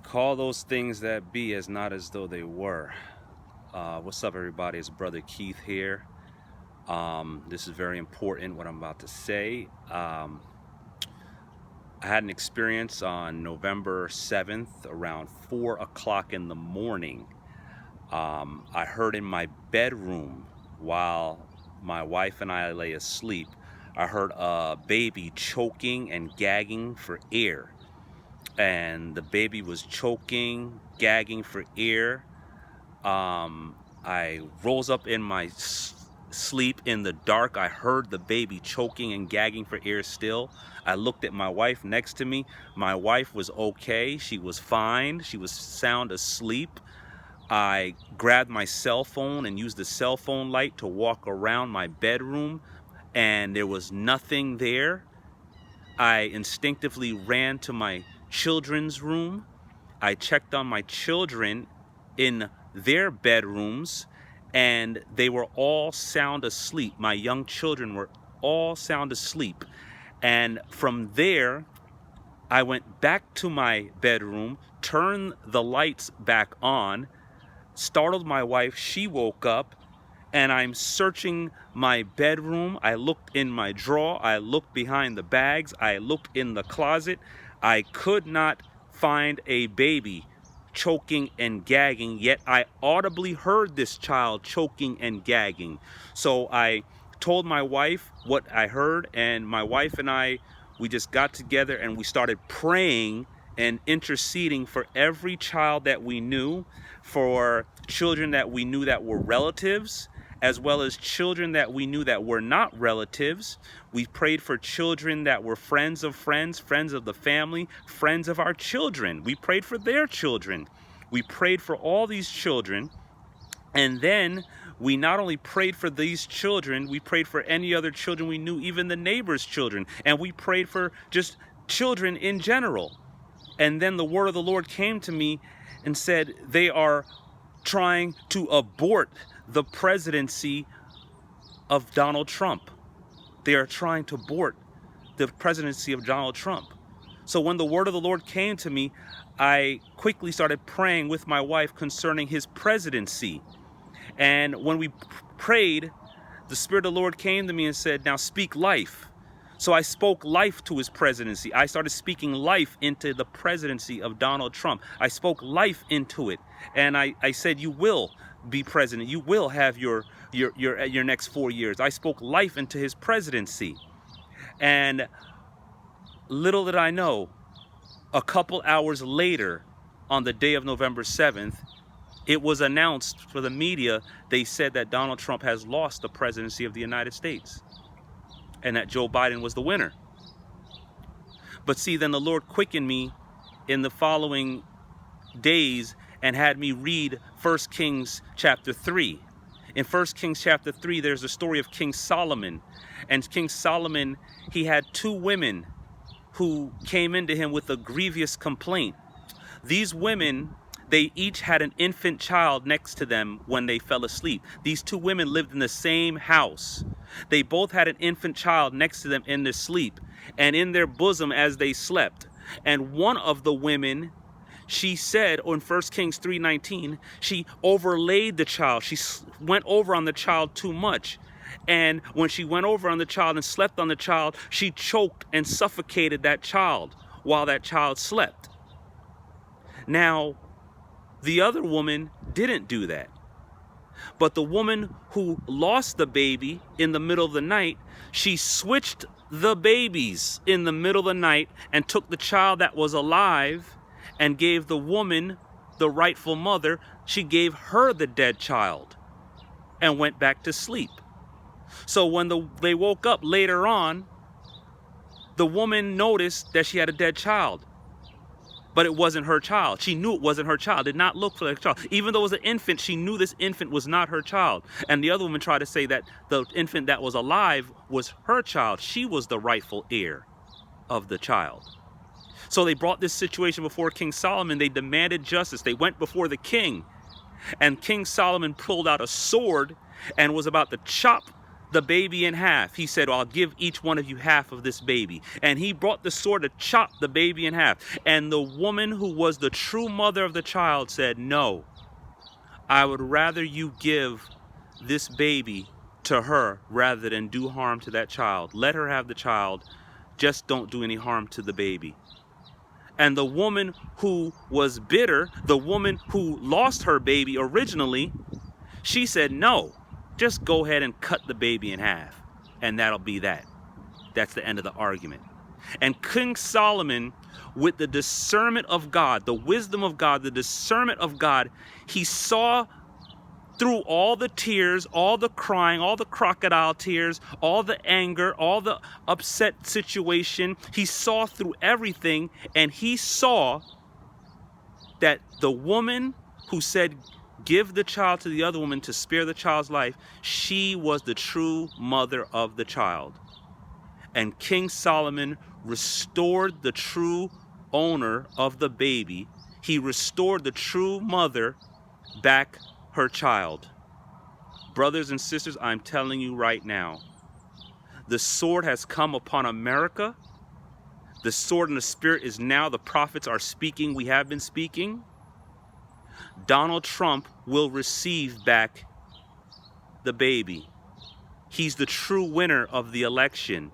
Call those things that be as not as though they were. What's up, everybody? It's Brother Keith here. This is very important, what I'm about to say. I had an experience on November 7th around 4 o'clock in the morning. I heard in my bedroom while my wife and I lay asleep, I heard a baby choking and gagging for air. And the baby was choking, gagging for air. I rose up in my sleep in the dark. I heard the baby choking and gagging for air still. I looked at my wife next to me. My wife was okay. She was fine. She was sound asleep. I grabbed my cell phone and used the cell phone light to walk around my bedroom, and there was nothing there. I instinctively ran to my children's room. I checked on my children in their bedrooms, and they were all sound asleep. My young children were all sound asleep. And from there, I went back to my bedroom, turned the lights back on, startled my wife. She woke up, and I'm searching my bedroom. I looked in my drawer. I looked behind the bags. I looked in the closet. I could not find a baby choking and gagging, yet I audibly heard this child choking and gagging. So I told my wife what I heard, and my wife and I, we just got together and we started praying and interceding for every child that we knew, for children that we knew that were relatives, as well as children that we knew that were not relatives. We prayed for children that were friends of friends, friends of the family, friends of our children. We prayed for their children. We prayed for all these children. And then we not only prayed for these children, we prayed for any other children we knew, even the neighbors' children. And we prayed for just children in general. And then the word of the Lord came to me and said, they are trying to abort the presidency of Donald Trump. They are trying to abort the presidency of Donald Trump. So when the word of the Lord came to me, I quickly started praying with my wife concerning his presidency. And when we prayed, the Spirit of the Lord came to me and said, now speak life. So I spoke life to his presidency. I started speaking life into the presidency of Donald Trump. I spoke life into it. And I said, you will be president. You will have your next 4 years. I spoke life into his presidency. And little did I know, a couple hours later, on the day of November 7th, it was announced for the media. They said that Donald Trump has lost the presidency of the United States, and that Joe Biden was the winner. But see, then the Lord quickened me in the following days and had me read 1 Kings chapter 3. In 1 Kings chapter 3, there's a story of King Solomon. And King Solomon, he had two women who came into him with a grievous complaint. These women, they each had an infant child next to them when they fell asleep. These two women lived in the same house. They both had an infant child next to them in their sleep and in their bosom as they slept. And one of the women, she said on 1 Kings 3:19, she overlaid the child. She went over on the child too much. And when she went over on the child and slept on the child, she choked and suffocated that child while that child slept. Now, the other woman didn't do that. But the woman who lost the baby in the middle of the night, she switched the babies in the middle of the night and took the child that was alive and gave the woman, the rightful mother, she gave her the dead child and went back to sleep. So when they woke up later on, the woman noticed that she had a dead child. But it wasn't her child. She knew it wasn't her child. Did not look for the child. Even though it was an infant, she knew this infant was not her child. And the other woman tried to say that the infant that was alive was her child. She was the rightful heir of the child. So they brought this situation before King Solomon. They demanded justice. They went before the king. And King Solomon pulled out a sword and was about to chop the baby in half. He said, I'll give each one of you half of this baby. And he brought the sword to chop the baby in half. And the woman who was the true mother of the child said, no, I would rather you give this baby to her rather than do harm to that child. Let her have the child. Just don't do any harm to the baby. And the woman who was bitter, the woman who lost her baby originally, she said, no, just go ahead and cut the baby in half. And that'll be that. That's the end of the argument. And King Solomon, with the discernment of God, the wisdom of God, the discernment of God, he saw through all the tears, all the crying, all the crocodile tears, all the anger, all the upset situation. He saw through everything, and he saw that the woman who said, give the child to the other woman to spare the child's life, she was the true mother of the child. And King Solomon restored the true owner of the baby. He restored the true mother back her child. Brothers and sisters, I'm telling you right now, the sword has come upon America. The sword in the spirit is now. The prophets are speaking. We have been speaking. Donald Trump will receive back the baby. He's the true winner of the election.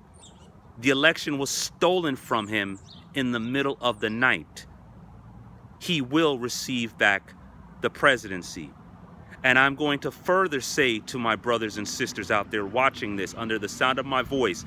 The election was stolen from him in the middle of the night. He will receive back the presidency. And I'm going to further say to my brothers and sisters out there watching this under the sound of my voice,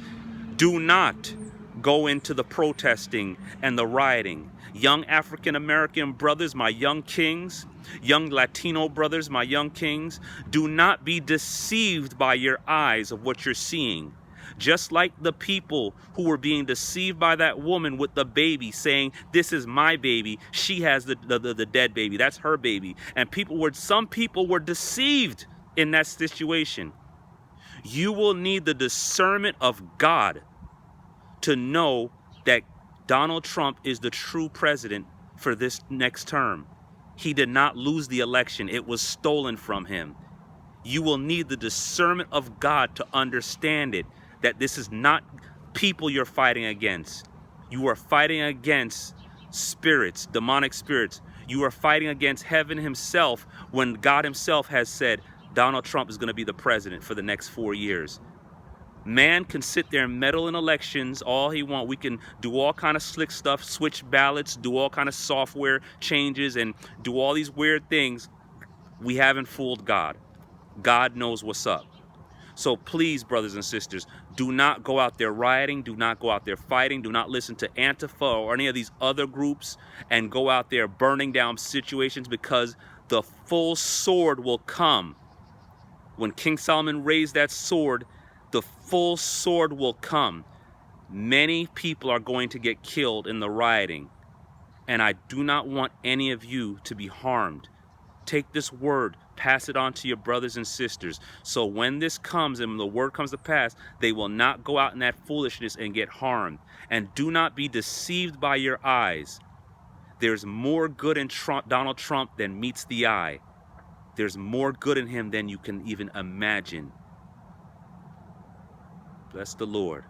do not go into the protesting and the rioting. Young African American brothers, my young kings, young Latino brothers, my young kings, do not be deceived by your eyes of what you're seeing. Just like the people who were being deceived by that woman with the baby saying, this is my baby, she has the dead baby, that's her baby. And some people were deceived in that situation. You will need the discernment of God to know that Donald Trump is the true president for this next term. He did not lose the election. It was stolen from him. You will need the discernment of God to understand it, that this is not people you're fighting against. You are fighting against spirits, demonic spirits. You are fighting against heaven himself when God himself has said Donald Trump is going to be the president for the next 4 years. Man can sit there and meddle in elections all he wants. We can do all kind of slick stuff, switch ballots, do all kind of software changes, and do all these weird things. We haven't fooled God. God knows what's up. So please, brothers and sisters, do not go out there rioting. Do not go out there fighting. Do not listen to Antifa or any of these other groups and go out there burning down situations, because the full sword will come. When King Solomon raised that sword, the full sword will come. Many people are going to get killed in the rioting, and I do not want any of you to be harmed. Take this word, pass it on to your brothers and sisters, so when this comes and the word comes to pass, they will not go out in that foolishness and get harmed. And do not be deceived by your eyes. There's more good in Donald Trump than meets the eye. There's more good in him than you can even imagine. Bless the Lord.